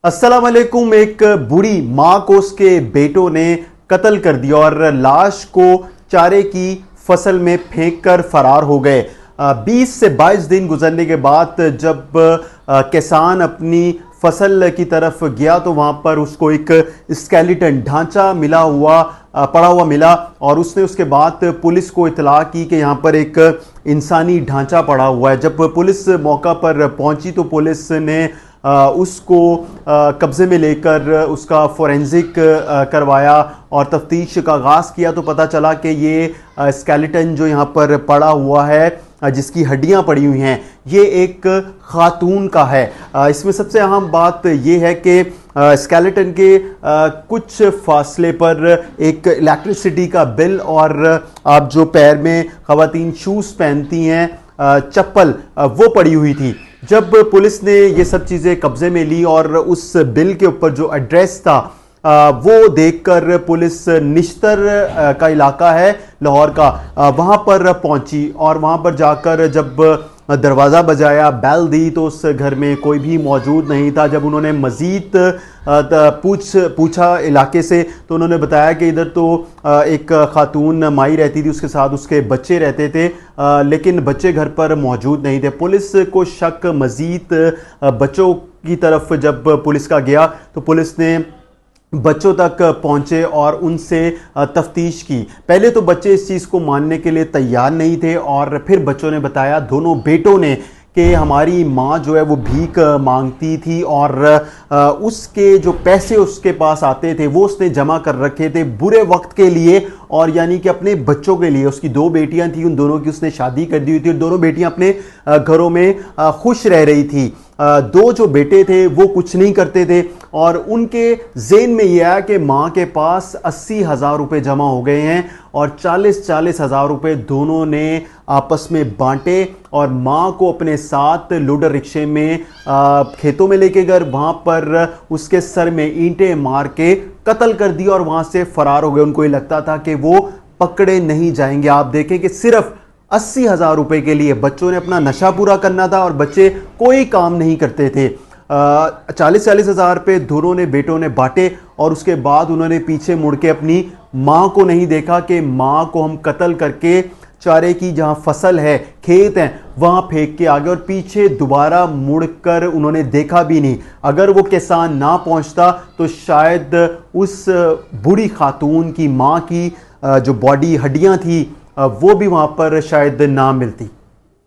अस्सलाम वालेकुम। एक बूढ़ी माँ को उसके बेटों ने कत्ल कर दिया और लाश को चारे की फसल में फेंक कर फरार हो गए। 20 से 22 दिन गुजरने के बाद जब किसान अपनी फसल की तरफ गया तो वहाँ पर उसको एक स्केलेटन ढांचा पड़ा हुआ मिला और उसने उसके बाद पुलिस को इतला की कि यहाँ पर एक इंसानी ढांचा पड़ा हुआ है। जब पुलिस मौका पर पहुंची तो पुलिस ने उसको कब्ज़े में लेकर उसका फोरेंसिक करवाया और तफ्तीश का आगाज़ किया तो पता चला कि ये स्केलेटन जो यहाँ पर पड़ा हुआ है, जिसकी हड्डियां पड़ी हुई हैं, ये एक खातून का है। इसमें सबसे अहम बात ये है कि स्केलेटन के कुछ फासले पर एक इलेक्ट्रिसिटी का बिल और आप जो पैर में ख़वातीन शूज़ पहनती हैं, चप्पल, वो पड़ी हुई थी। जब पुलिस ने ये सब चीज़ें कब्ज़े में ली और उस बिल के ऊपर जो एड्रेस था वो देखकर पुलिस निश्तर का इलाका है लाहौर का, वहाँ पर पहुँची और वहाँ पर जाकर जब दरवाज़ा बजाया, बेल दी तो उस घर में कोई भी मौजूद नहीं था। जब उन्होंने मज़ीद पूछा इलाके से तो उन्होंने बताया कि इधर तो एक खातून माई रहती थी, उसके साथ उसके बच्चे रहते थे, लेकिन बच्चे घर पर मौजूद नहीं थे। पुलिस को शक मज़ीद बच्चों की तरफ जब पुलिस का गया तो पुलिस ने बच्चों तक पहुंचे और उनसे तफ्तीश की। पहले तो बच्चे इस चीज़ को मानने के लिए तैयार नहीं थे और फिर बच्चों ने बताया, दोनों बेटों ने, कि हमारी माँ जो है वो भीख मांगती थी और उसके जो पैसे उसके पास आते थे वो उसने जमा कर रखे थे बुरे वक्त के लिए, और यानी कि अपने बच्चों के लिए। उसकी दो बेटियां थी, उन दोनों की उसने शादी कर दी हुई थी और दोनों बेटियां अपने घरों में खुश रह रही थी। दो जो बेटे थे वो कुछ नहीं करते थे और उनके ज़हन में यह है कि माँ के पास 80,000 रुपये जमा हो गए हैं और 40-40 हज़ार रुपये दोनों ने आपस में बांटे और माँ को अपने साथ लोडर रिक्शे में खेतों में लेके गए, वहाँ पर उसके सर में ईंटें मार के कत्ल कर दिया और वहाँ से फरार हो गए। उनको ये लगता था कि वो पकड़े नहीं जाएंगे। आप देखें कि सिर्फ 80,000 रुपये के लिए बच्चों ने अपना नशा पूरा करना था और बच्चे कोई काम नहीं करते थे। 40-40 हज़ार रुपये दोनों ने बेटों ने बांटे और उसके बाद उन्होंने पीछे मुड़ के अपनी माँ को नहीं देखा कि माँ को हम कत्ल करके चारे की जहाँ फसल है, खेत हैं, वहाँ फेंक के आ गए और पीछे दोबारा मुड़कर उन्होंने देखा भी नहीं। अगर वो किसान ना पहुँचता तो शायद उस बूढ़ी खातून की माँ की जो बॉडी हड्डियाँ थी वो भी वहाँ पर शायद ना मिलती।